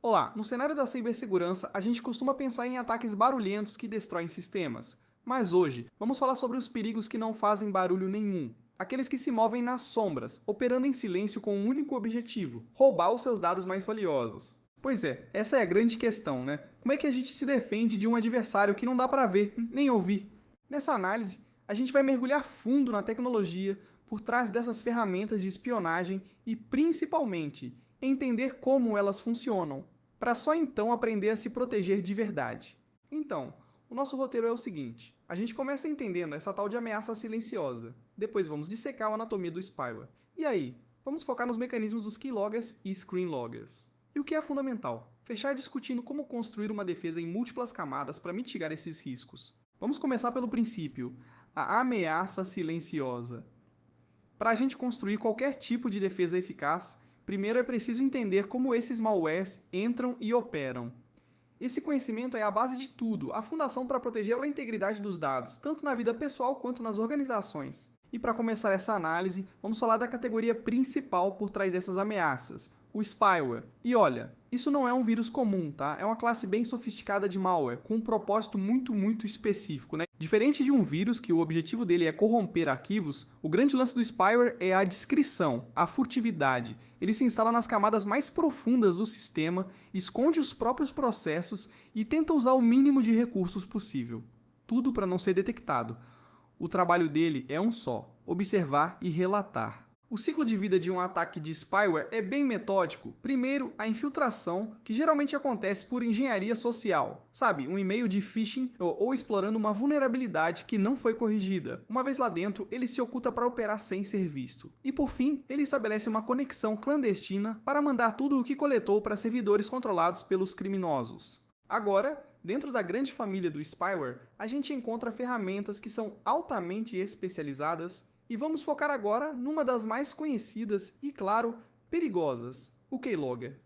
Olá, no cenário da cibersegurança, a gente costuma pensar em ataques barulhentos que destroem sistemas. Mas hoje, vamos falar sobre os perigos que não fazem barulho nenhum. Aqueles que se movem nas sombras, operando em silêncio com um único objetivo: roubar os seus dados mais valiosos. Pois é, essa é a grande questão, né? Como é que a gente se defende de um adversário que não dá para ver, nem ouvir? Nessa análise, a gente vai mergulhar fundo na tecnologia, por trás dessas ferramentas de espionagem e, principalmente, entender como elas funcionam, para só então aprender a se proteger de verdade. Então, o nosso roteiro é o seguinte: a gente começa entendendo essa tal de ameaça silenciosa, depois vamos dissecar a anatomia do spyware. E aí, vamos focar nos mecanismos dos keyloggers e screenloggers. E o que é fundamental? Fechar discutindo como construir uma defesa em múltiplas camadas para mitigar esses riscos. Vamos começar pelo princípio: a ameaça silenciosa. Para a gente construir qualquer tipo de defesa eficaz, primeiro é preciso entender como esses malwares entram e operam. Esse conhecimento é a base de tudo, a fundação para proteger a integridade dos dados, tanto na vida pessoal quanto nas organizações. E para começar essa análise, vamos falar da categoria principal por trás dessas ameaças: o spyware. E olha, isso não é um vírus comum, tá? É uma classe bem sofisticada de malware, com um propósito muito específico, né? Diferente de um vírus, que o objetivo dele é corromper arquivos, o grande lance do spyware é a discrição, a furtividade. Ele se instala nas camadas mais profundas do sistema, esconde os próprios processos e tenta usar o mínimo de recursos possível. Tudo para não ser detectado. O trabalho dele é um só: observar e relatar. O ciclo de vida de um ataque de spyware é bem metódico. Primeiro, a infiltração, que geralmente acontece por engenharia social. Sabe, um e-mail de phishing ou explorando uma vulnerabilidade que não foi corrigida. Uma vez lá dentro, ele se oculta para operar sem ser visto. E por fim, ele estabelece uma conexão clandestina para mandar tudo o que coletou para servidores controlados pelos criminosos. Agora, dentro da grande família do spyware, a gente encontra ferramentas que são altamente especializadas. E vamos focar agora numa das mais conhecidas e, claro, perigosas: o keylogger.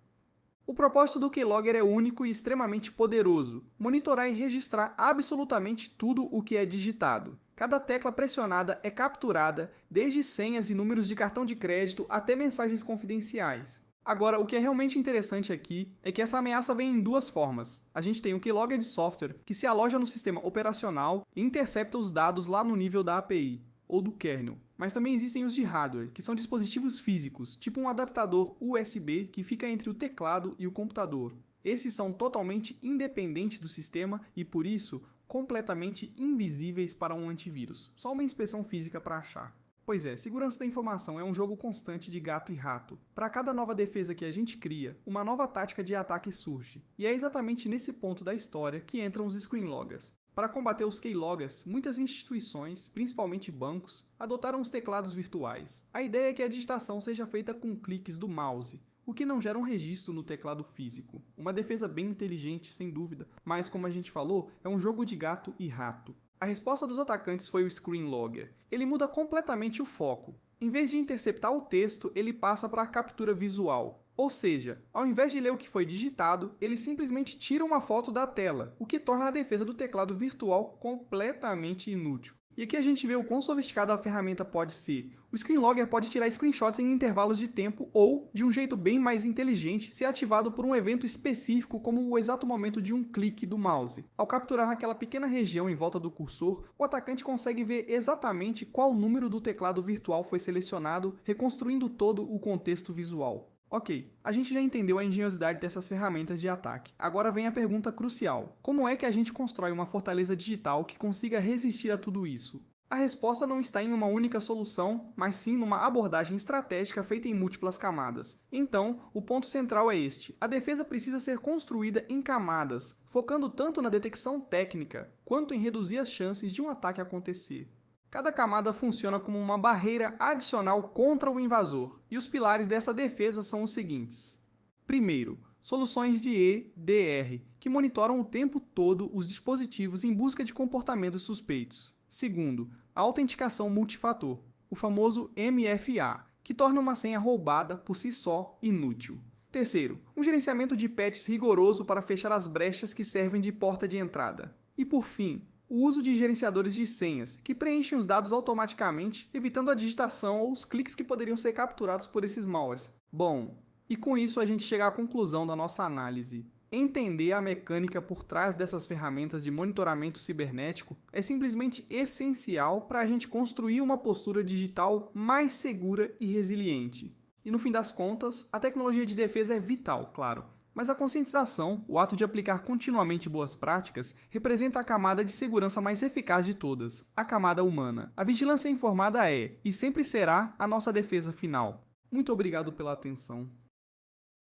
O propósito do keylogger é único e extremamente poderoso: monitorar e registrar absolutamente tudo o que é digitado. Cada tecla pressionada é capturada, desde senhas e números de cartão de crédito até mensagens confidenciais. Agora, o que é realmente interessante aqui é que essa ameaça vem em duas formas. A gente tem o keylogger de software, que se aloja no sistema operacional e intercepta os dados lá no nível da API, ou do kernel. Mas também existem os de hardware, que são dispositivos físicos, tipo um adaptador USB que fica entre o teclado e o computador. Esses são totalmente independentes do sistema e, por isso, completamente invisíveis para um antivírus. Só uma inspeção física para achar. Pois é, segurança da informação é um jogo constante de gato e rato. Para cada nova defesa que a gente cria, uma nova tática de ataque surge. E é exatamente nesse ponto da história que entram os screenloggers. Para combater os keyloggers, muitas instituições, principalmente bancos, adotaram os teclados virtuais. A ideia é que a digitação seja feita com cliques do mouse, o que não gera um registro no teclado físico. Uma defesa bem inteligente, sem dúvida, mas como a gente falou, é um jogo de gato e rato. A resposta dos atacantes foi o screenlogger. Ele muda completamente o foco. Em vez de interceptar o texto, ele passa para a captura visual. Ou seja, ao invés de ler o que foi digitado, ele simplesmente tira uma foto da tela, o que torna a defesa do teclado virtual completamente inútil. E aqui a gente vê o quão sofisticada a ferramenta pode ser. O screenlogger pode tirar screenshots em intervalos de tempo ou, de um jeito bem mais inteligente, ser ativado por um evento específico como o exato momento de um clique do mouse. Ao capturar aquela pequena região em volta do cursor, o atacante consegue ver exatamente qual número do teclado virtual foi selecionado, reconstruindo todo o contexto visual. Ok, a gente já entendeu a engenhosidade dessas ferramentas de ataque. Agora vem a pergunta crucial: como é que a gente constrói uma fortaleza digital que consiga resistir a tudo isso? A resposta não está em uma única solução, mas sim numa abordagem estratégica feita em múltiplas camadas. Então, o ponto central é este: a defesa precisa ser construída em camadas, focando tanto na detecção técnica, quanto em reduzir as chances de um ataque acontecer. Cada camada funciona como uma barreira adicional contra o invasor, e os pilares dessa defesa são os seguintes. Primeiro, soluções de EDR, que monitoram o tempo todo os dispositivos em busca de comportamentos suspeitos. Segundo, a autenticação multifator, o famoso MFA, que torna uma senha roubada por si só inútil. Terceiro, um gerenciamento de patches rigoroso para fechar as brechas que servem de porta de entrada. E por fim, o uso de gerenciadores de senhas, que preenchem os dados automaticamente, evitando a digitação ou os cliques que poderiam ser capturados por esses malwares. Bom, E com isso a gente chega à conclusão da nossa análise. Entender a mecânica por trás dessas ferramentas de monitoramento cibernético é simplesmente essencial para a gente construir uma postura digital mais segura e resiliente. E no fim das contas, a tecnologia de defesa é vital, claro, mas a conscientização, o ato de aplicar continuamente boas práticas, representa a camada de segurança mais eficaz de todas, a camada humana. A vigilância informada é, e sempre será, a nossa defesa final. Muito obrigado pela atenção.